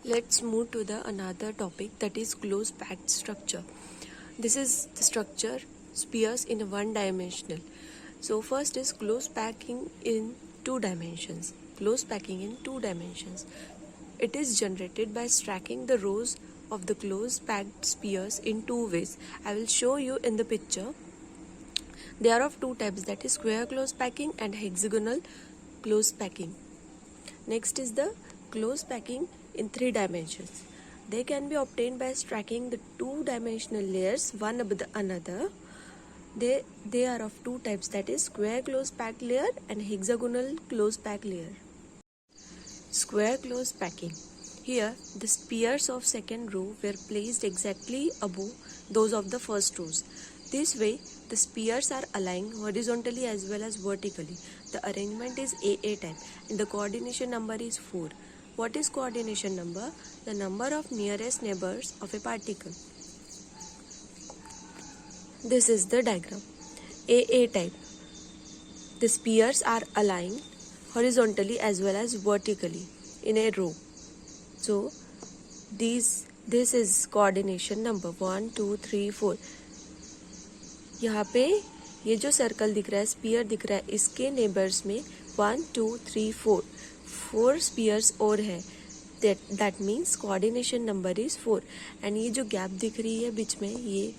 Let's move to the another topic, that is close packed structure. This is the structure spheres in one dimensional. So first is close packing in two dimensions. Close packing in two dimensions. It is generated by stacking the rows of the close packed spheres in two ways. I will show you in the picture. They are of two types, that is square close packing and hexagonal close packing. Next is the close packing in three dimensions. They can be obtained by stacking the two-dimensional layers one above the another. They are of two types, that is square close packed layer and hexagonal close packed layer. Square close packing. Here the spheres of second row were placed exactly above those of the first rows. This way the spheres are aligned horizontally as well as vertically. The arrangement is AA type and the coordination number is 4. What is coordination number? The number of nearest neighbors of a particle. This is the diagram. AA type. The spheres are aligned horizontally as well as vertically in a row. So this is coordination number 1, 2, 3, 4. यहाँ पे ये जो circle दिख रहा है, spear दिख रहा है, इसके नेबर्स में 1, 2, 3, 4 स्पीयर्स और है. That means coordination number is 4. And ये जो गैप दिख रही है बीच में, ये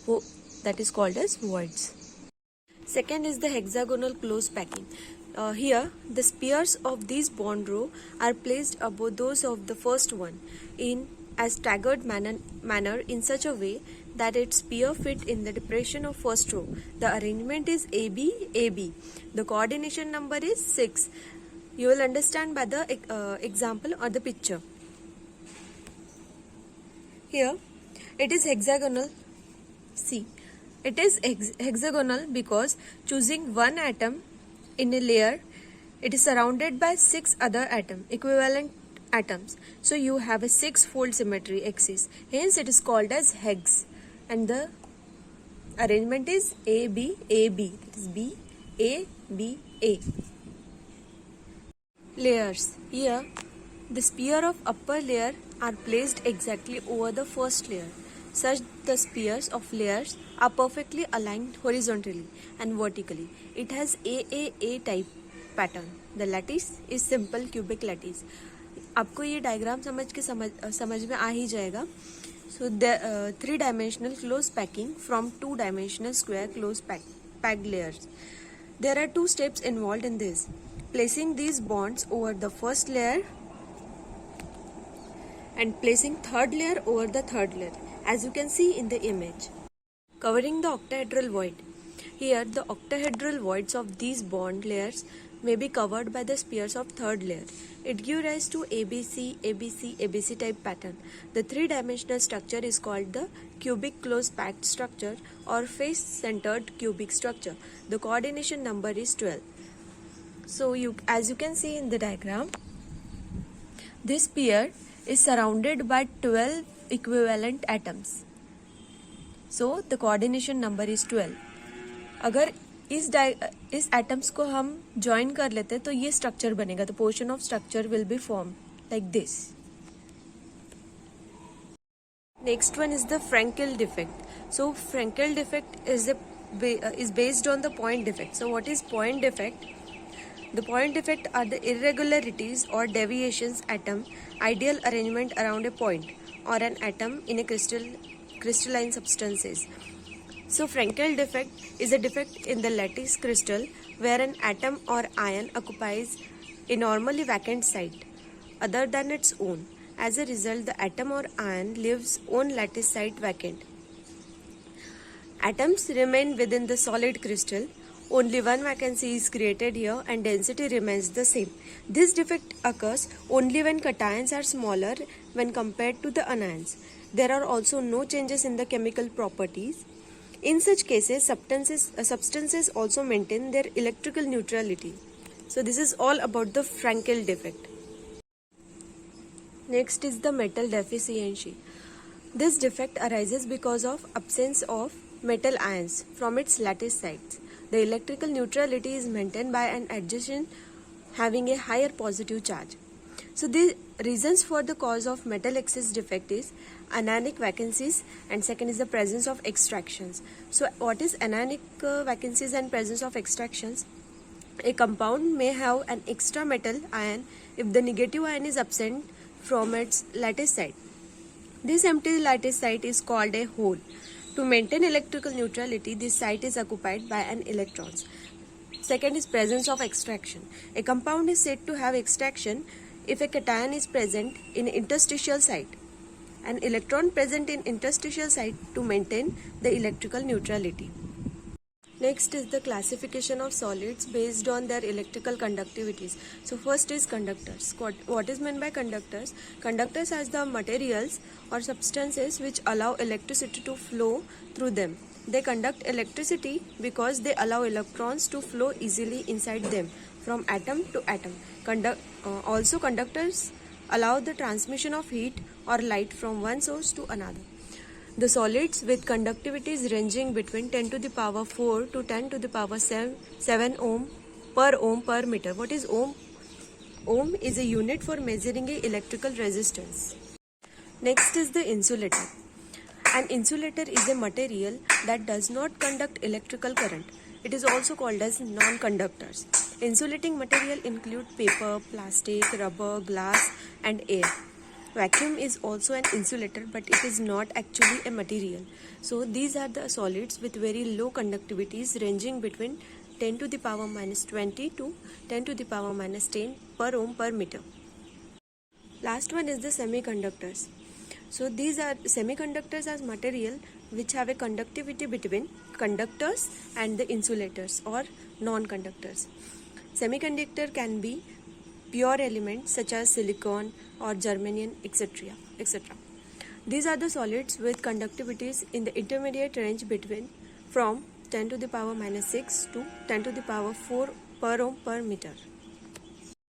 वो that is called as voids. Second is the hexagonal close packing. Here the spheres of this bond row are placed above those of the first one in a staggered manner in such a way that its sphere fit in the depression of first row. The arrangement is AB AB. The coordination number is 6. You will understand by the example or the picture. Here it is hexagonal. See, it is hexagonal because choosing one atom in a layer, it is surrounded by 6 other equivalent atoms. So you have a 6-fold symmetry axis. Hence it is called as hex. And the arrangement is AB AB. That is B A B A. Layers. Here the sphere of upper layer are placed exactly over the first layer. Such the spheres of layers are perfectly aligned horizontally and vertically. It has AAA type pattern. The lattice is simple cubic lattice. आपको ये diagram समझ में आ ही जाएगा. So the three-dimensional close packing from two-dimensional square close packed layers. There are 2 steps involved in this. Placing these bonds over the first layer and placing third layer over the third layer, as you can see in the image. Covering the octahedral void. Here the octahedral voids of these bond layers may be covered by the spheres of third layer. It gives rise to ABC, ABC, ABC type pattern. The three-dimensional structure is called the cubic close packed structure or face-centered cubic structure. The coordination number is 12. So as you can see in the diagram, this sphere is surrounded by 12 equivalent atoms. So the coordination number is 12. अगर इस atoms को हम join कर लेते तो ये structure बनेगा. The portion of structure will be form like this. Next one is the Frenkel defect. So Frenkel defect is based on the point defect. So what is point defect? The point defect are the irregularities or deviations atom ideal arrangement around a point or an atom in a crystalline substances. So Frenkel defect is a defect in the lattice crystal where an atom or ion occupies a normally vacant site other than its own. As a result, the atom or ion leaves own lattice site vacant. Atoms remain within the solid crystal. Only one vacancy is created here and density remains the same. This defect occurs only when cations are smaller when compared to the anions. There are also no changes in the chemical properties. In such cases, substances also maintain their electrical neutrality. So this is all about the Frenkel defect. Next is the metal deficiency. This defect arises because of absence of metal ions from its lattice sites. The electrical neutrality is maintained by an adjacent having a higher positive charge. So the reasons for the cause of metal excess defect is anionic vacancies, and second is the presence of extractions. So what is anionic vacancies and presence of extractions? A compound may have an extra metal ion if the negative ion is absent from its lattice site. This empty lattice site is called a hole. To maintain electrical neutrality, this site is occupied by an electrons. Second is presence of extraction. A compound is said to have extraction if a cation is present in interstitial site. An electron present in interstitial site to maintain the electrical neutrality. Next is the classification of solids based on their electrical conductivities. So first is conductors. What is meant by conductors? Conductors are the materials or substances which allow electricity to flow through them. They conduct electricity because they allow electrons to flow easily inside them from atom to atom. Also conductors allow the transmission of heat or light from one source to another. The solids with conductivities ranging between 10 to the power 4 to 10 to the power 7 ohm per meter. What is ohm? Ohm is a unit for measuring a electrical resistance. Next is the insulator. An insulator is a material that does not conduct electrical current. It is also called as non-conductors. Insulating material include paper, plastic, rubber, glass and air. Vacuum is also an insulator, but it is not actually a material. So these are the solids with very low conductivities ranging between 10 to the power minus 20 to 10 to the power minus 10 per ohm per meter. Last one is the semiconductors. So these are semiconductors as material which have a conductivity between conductors and the insulators or non-conductors. Semiconductor can be pure elements such as silicon or germanium, etc. These are the solids with conductivities in the intermediate range between from 10 to the power minus 6 to 10 to the power 4 per ohm per meter.